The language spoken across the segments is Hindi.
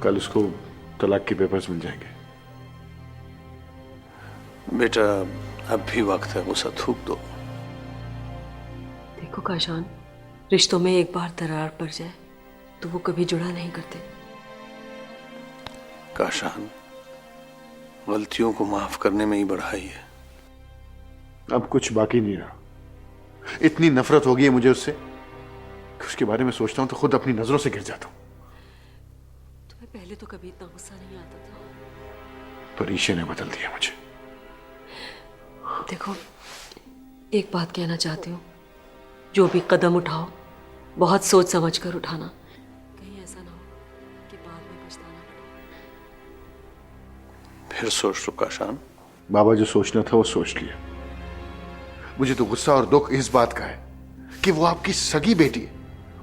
कल उसको तलाक के पेपर्स मिल जाएंगे। बेटा अब भी वक्त है, गुस्सा थूक दो। देखो काशान, रिश्तों में एक बार दरार पड़ जाए तो वो कभी जुड़ा नहीं करते। काशान, गलतियों को माफ करने में ही बढ़ाई है। अब कुछ बाकी नहीं रहा। इतनी नफरत हो गई है मुझे उससे कि उसके बारे में सोचता हूं तो खुद अपनी नजरों से गिर जाता हूं। तुम्हें पहले तो कभी इतना गुस्सा नहीं आता था। परीशे ने बदल दिया मुझे। देखो, एक बात कहना चाहती हूँ, जो भी कदम उठाओ बहुत सोच समझ कर उठाना। कहीं ऐसा ना हो कि बाद में पछताना पड़े। फिर सोच लो काशान। बाबा जो सोचना था वो सोच लिया। मुझे तो गुस्सा और दुख इस बात का है कि वो आपकी सगी बेटी है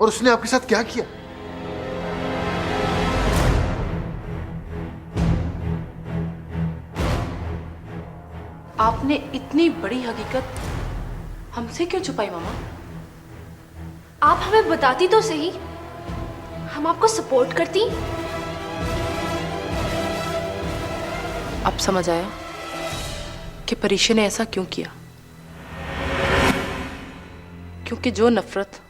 और उसने आपके साथ क्या किया। आपने इतनी बड़ी हकीकत हमसे क्यों छुपाई मामा? आप हमें बताती तो सही, हम आपको सपोर्ट करती। अब समझ आया कि परीशे ने ऐसा क्यों किया। क्योंकि जो नफरत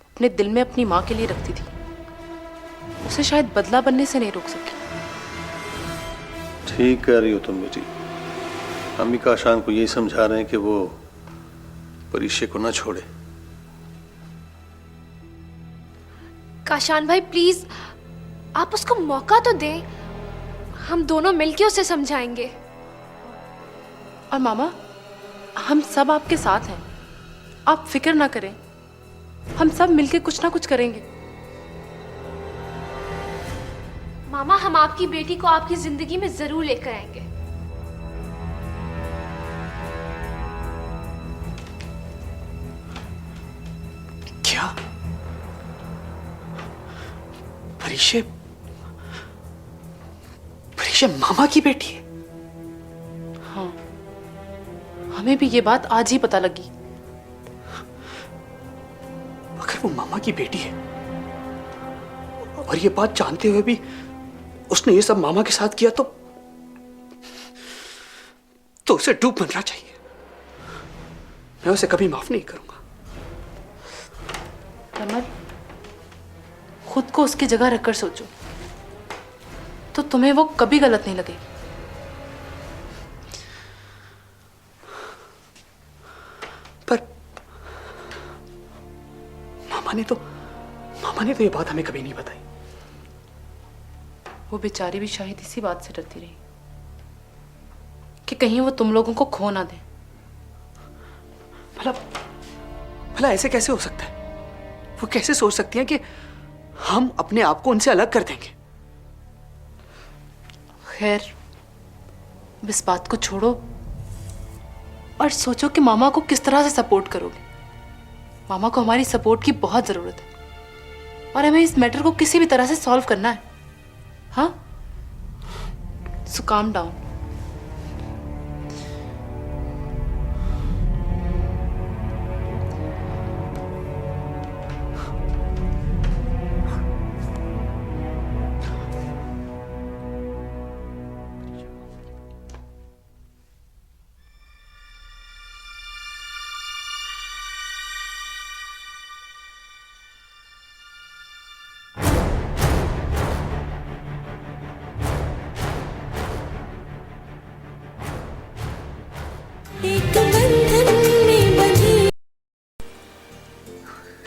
अपने दिल में अपनी माँ के लिए रखती थी, उसे शायद बदला बनने से नहीं रोक सकी। ठीक कह रही हो तुम बेटी। हम भी काशान को यही समझा रहे हैं कि वो परीशे को ना छोड़े। काशान भाई प्लीज, आप उसको मौका तो दें। हम दोनों मिलके उसे समझाएंगे। और मामा, हम सब आपके साथ हैं, आप फिक्र ना करें। हम सब मिलके कुछ ना कुछ करेंगे। मामा, हम आपकी बेटी को आपकी जिंदगी में जरूर लेकर आएंगे। क्या परीशे परीशे मामा की बेटी है? हाँ, हमें भी ये बात आज ही पता लगी। अगर वो मामा की बेटी है और ये बात जानते हुए भी उसने ये सब मामा के साथ किया तो उसे डूब मरना चाहिए। मैं उसे कभी माफ नहीं करूंगा। कमल, खुद को उसकी जगह रखकर सोचो तो तुम्हें वो कभी गलत नहीं लगेगी। पर मामा ने तो ये बात हमें कभी नहीं बताई। वो बेचारी भी शायद इसी बात से डरती रही कि कहीं वो तुम लोगों को खो ना दे। भला भला ऐसे कैसे हो सकता है? वो कैसे सोच सकती हैं कि हम अपने आप को उनसे अलग कर देंगे? खैर, इस बात को छोड़ो और सोचो कि मामा को किस तरह से सपोर्ट करोगे। मामा को हमारी सपोर्ट की बहुत जरूरत है और हमें इस मैटर को किसी भी तरह से सॉल्व करना है। हाँ, सो काम डाउन।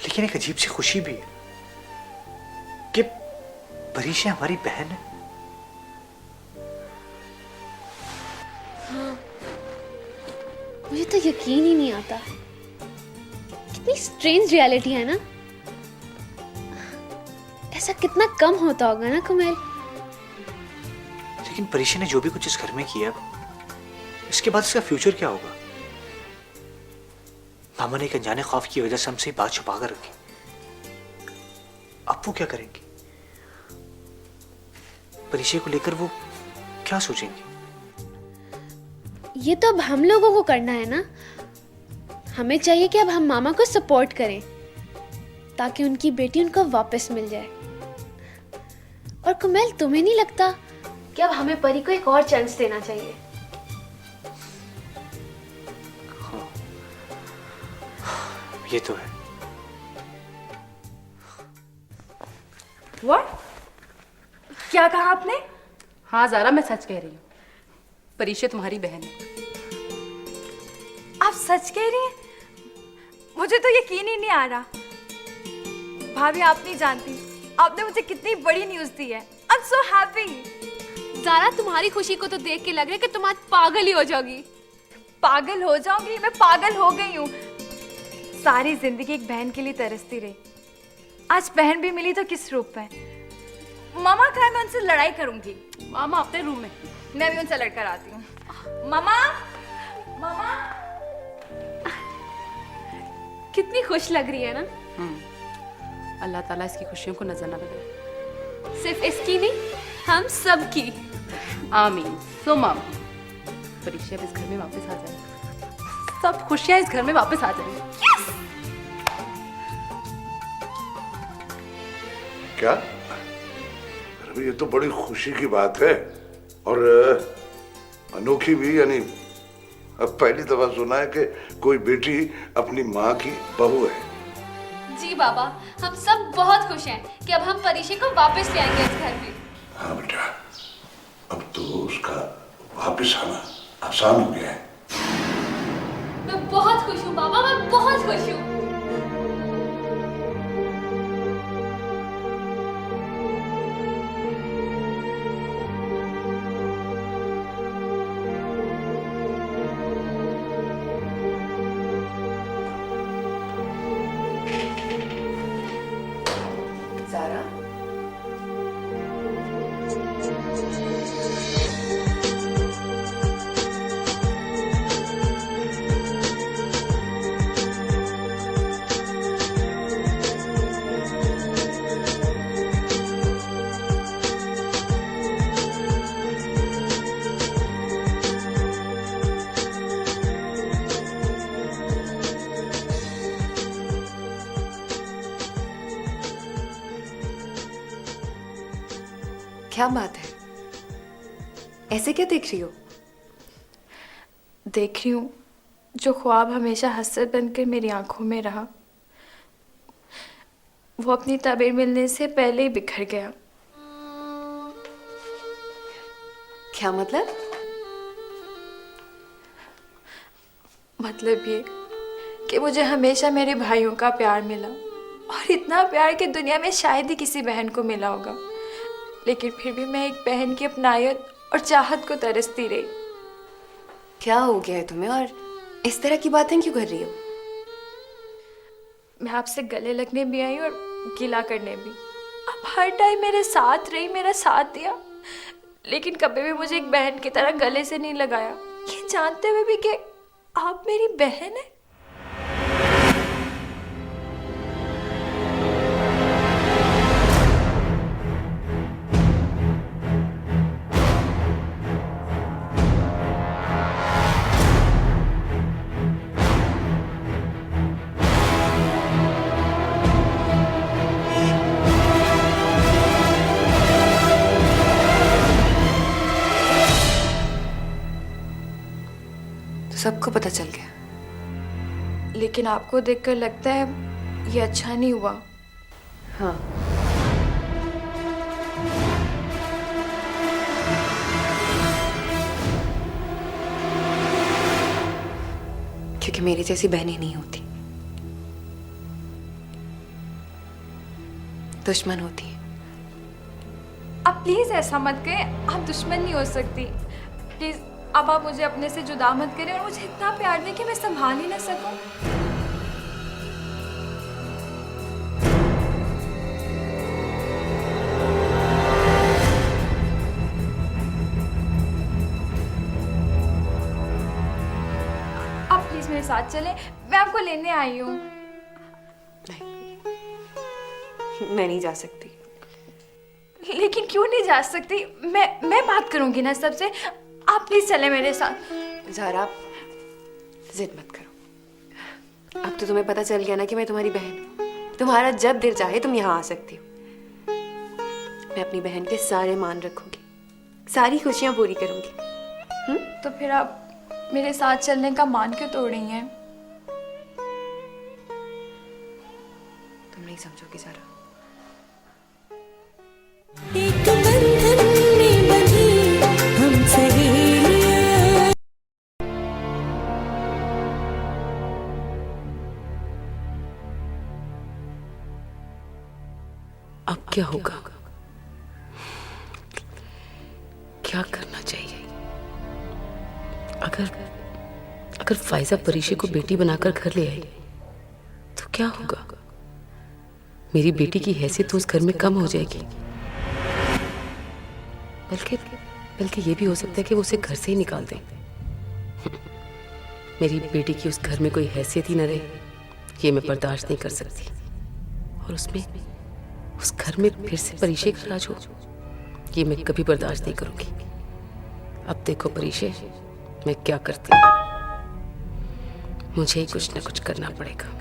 लेकिन एक अजीब सी खुशी भी है कि परीशे हमारी बहन है। हाँ, मुझे तो यकीन ही नहीं आता। कितनी स्ट्रेंज रियलिटी है ना। ऐसा कितना कम होता होगा ना कुमेल। लेकिन परीशे ने जो भी कुछ इस घर में किया, इसके बाद इसका फ्यूचर क्या होगा? मामा ने एक अनजाने खौफ की वजह से हमसे बात छुपा कर रखी। अब वो क्या करेंगे? परीशे को लेकर वो क्या सोचेंगे? ये तो अब हम लोगों को करना है ना। हमें चाहिए कि अब हम मामा को सपोर्ट करें ताकि उनकी बेटी उनको वापस मिल जाए। और कुमेल, तुम्हें नहीं लगता कि अब हमें परी को एक और चांस देना चाहिए? ये तो है। What? क्या कहा आपने? हाँ ज़ारा, मैं सच कह रही हूँ। परीक्षा तुम्हारी बहन है। आप सच कह रही हैं? मुझे तो यकीन ही नहीं आ रहा। भाभी, आप नहीं जानती आपने मुझे कितनी बड़ी न्यूज़ दी है। I am so happy. Zara, तुम्हारी खुशी को तो देख के लग रहा है कि तुम आज पागल ही हो जाओगी। पागल हो जाऊंगी? मैं पागल हो गई हूँ। सारी जिंदगी एक बहन के लिए तरसती रही, आज बहन भी मिली तो किस रूप में। मामा कहा मैं उनसे लड़ाई करूंगी। मामा अपने रूम में। मैं भी उनसे लड़कर आती हूँ। मामा, मामा। कितनी खुश लग रही है ना? अल्लाह ताला इसकी खुशियों को नजर न लगाए। सिर्फ इसकी नहीं, हम सब की। आमीन सुम आमीन। परीक्षा अब इस घर में वापस आ जाए, सब खुशियां इस घर में वापस आ जाएंगी। क्या? अरे ये तो बड़ी खुशी की बात है और अनोखी भी। यानी अब पहली दफा सुना है कि कोई बेटी अपनी माँ की बहू है। जी बाबा, हम सब बहुत खुश हैं कि अब हम परीक्षा को वापस ले आएंगे इस घर में। हाँ बेटा, अब तो उसका वापस आना आसान हो गया है। मैं बहुत खुश हूँ बाबा, मैं बहुत खुश हूँ। ज़ारा, क्या बात है? ऐसे क्या देख रही हो? देख रही हूँ जो ख्वाब हमेशा हसरत बनकर मेरी आंखों में रहा, वो अपनी तबीर मिलने से पहले ही बिखर गया। क्या मतलब? मतलब ये कि मुझे हमेशा मेरे भाइयों का प्यार मिला, और इतना प्यार कि दुनिया में शायद ही किसी बहन को मिला होगा। लेकिन फिर भी मैं एक बहन की अपनायत और चाहत को तरसती रही। क्या हो गया है तुम्हें और इस तरह की बातें क्यों कर रही हो? मैं आपसे गले लगने भी आई और गिला करने भी। आप हर टाइम मेरे साथ रही, मेरा साथ दिया, लेकिन कभी भी मुझे एक बहन की तरह गले से नहीं लगाया, ये जानते हुए भी कि आप मेरी बहन है। सबको पता चल गया। लेकिन आपको देखकर लगता है ये अच्छा नहीं हुआ। हाँ, क्योंकि मेरी जैसी बहनें नहीं होती, दुश्मन होती है। आप प्लीज ऐसा मत करें, आप दुश्मन नहीं हो सकती। प्लीज अब आप मुझे अपने से जुदा मत करें और मुझे इतना प्यार दें कि मैं संभाल ही ना सकूं। आप प्लीज मेरे साथ चलें, मैं आपको लेने आई हूँ। मैं नहीं जा सकती। लेकिन क्यों नहीं जा सकती? मैं बात करूंगी ना सबसे। आप प्लीज चले मेरे साथ। ज़ारा, जिद मत करो। अब तो तुम्हें पता चल गया ना कि मैं तुम्हारी बहन हूँ। तुम्हारा जब दिल चाहे तुम यहाँ आ सकती हो। मैं अपनी बहन के सारे मान रखूंगी, सारी खुशियां पूरी करूंगी। तो फिर आप मेरे साथ चलने का मान क्यों तोड़ रही हैं? तुम नहीं समझोगी ज़रा। एक बंधन में बंधी हम सहेलियां। अब क्या होगा? क्या करना चाहिए? अगर फायजा परीक्षा को बेटी बनाकर घर ले आई तो क्या होगा? मेरी बेटी की हैसियत तो उस घर में कम हो जाएगी। बल्कि ये भी हो सकता है कि वो उसे घर से ही निकाल दें। मेरी बेटी की उस घर में कोई हैसियत ही न रहे, ये मैं बर्दाश्त नहीं कर सकती। और उस घर में फिर से परीक्षा का राज हो, ये मैं कभी बर्दाश्त नहीं करूंगी। अब देखो परीक्षा, मैं क्या करती हूँ। मुझे ही कुछ न कुछ करना पड़ेगा।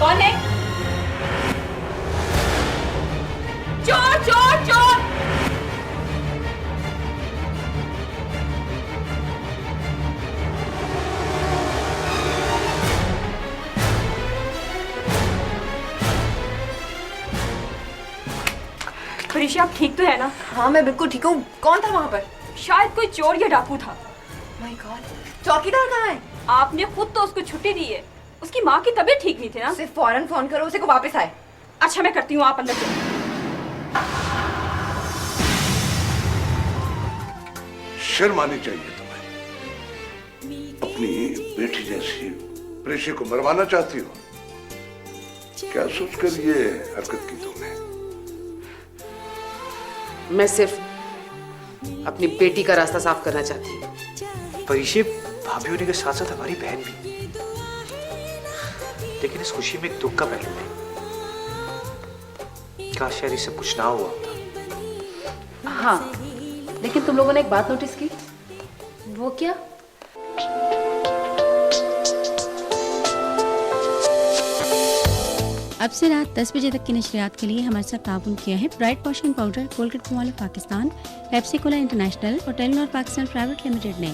कौन है? चोर चोर चोर! परीक्षा, आप ठीक तो है ना? हाँ मैं बिल्कुल ठीक हूँ। कौन था वहाँ पर? शायद कोई चोर या डाकू था। माय गॉड, चौकीदार कहाँ है? आपने खुद तो उसको छुट्टी दी है। उसकी माँ की तबीयत ठीक नहीं थी ना? उसे फौरन फोन करो, उसे को वापस आए। अच्छा मैं करती हूँ, आप अंदर चलो। शर्म आनी चाहिए तुम्हें। अपनी बेटी जैसी प्रेषी को मरवाना चाहती हो? क्या सोचकर ये हरकत की तुमने? मैं सिर्फ अपनी बेटी का रास्ता साफ करना चाहती हूँ। परीक्षा भाभी होने के साथ साथ हमारी बहन भी, लेकिन इस खुशी में एक दुख का पहलू है। काश शायद ये सब कुछ ना हुआ होता। हाँ, लेकिन तुम लोगों ने एक बात नोटिस की? वो क्या? अब से रात 10 बजे तक की नशरियात के लिए हमारे साथ ताउन किया है bright washing powder Colgate mall Pakistan, Pepsi Cola international और टेलीनॉर पाकिस्तान प्राइवेट लिमिटेड ने।